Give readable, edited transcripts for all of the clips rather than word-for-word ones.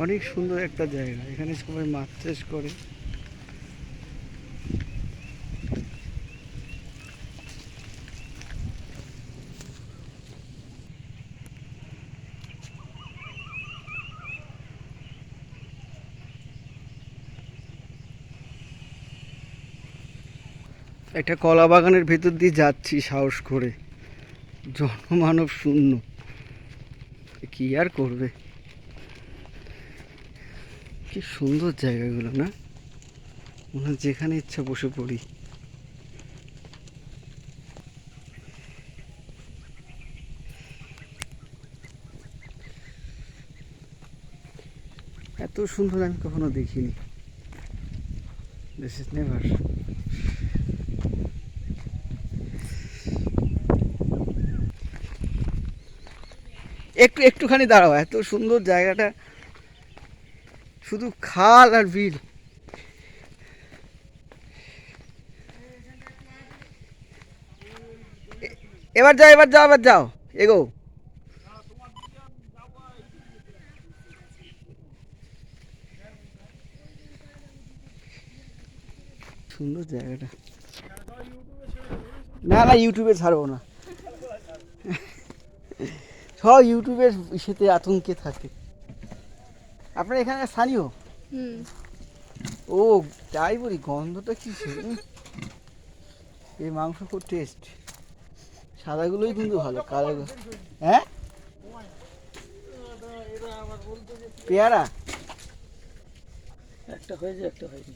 অনেক সুন্দর একটা জায়গা, এখানে সবাই মাছ চাষ করে। একটা কলা বাগানের ভেতর দিয়ে যাচ্ছি সাহস করে, জনমানব শূন্য, কি আর করবে। কি সুন্দর জায়গাগুলো না, মনে হয় যেখানে ইচ্ছা বসে পড়ি। এত সুন্দর আমি কখনো দেখিনি। This is never. একটুখানি দাঁড়াও, এত সুন্দর জায়গাটা, শুধু খাল আর বিল। এবার যাও, এবার যাও, এবার যাও, এগো। সুন্দর জায়গাটা। না না, ইউটিউবে ছাড়বো না, সব ইউটিউবের ইসেতে আতঙ্কে থাকে। আপনার এখানে স্থানীয়? ও তাই বলি, গন্ধটা কি এই মাংস খুব টেস্ট। সাদাগুলোই কিন্তু ভালো, কালো। হ্যাঁ, পেয়ারা একটা হয়েছে, একটা হয়নি।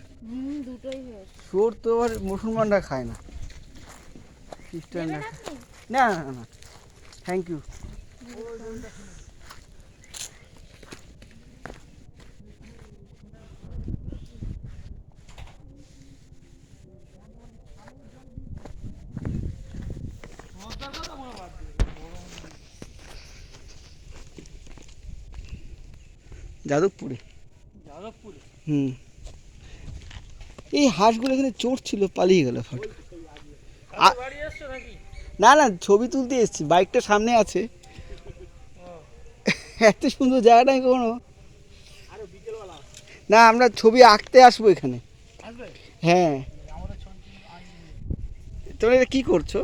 দুটোই হয়েছে। চোর তো আবার মুসলমানরা খায় না, খ্রিস্টানরা। না না না, থ্যাংক ইউ। যাদবপুরে। যাদবপুরে? হুম। এই হাঁসগুলো এখানে চোর ছিল, পালিয়ে গেল ফট। না না, ছবি তুলতে এসেছি, বাইকটা সামনে আছে। এত সুন্দর জায়গাটা আমি কখনো। না, আমরা ছবি আঁকতে আসবো এখানে। হ্যাঁ। তোমরা এটা কি করছো?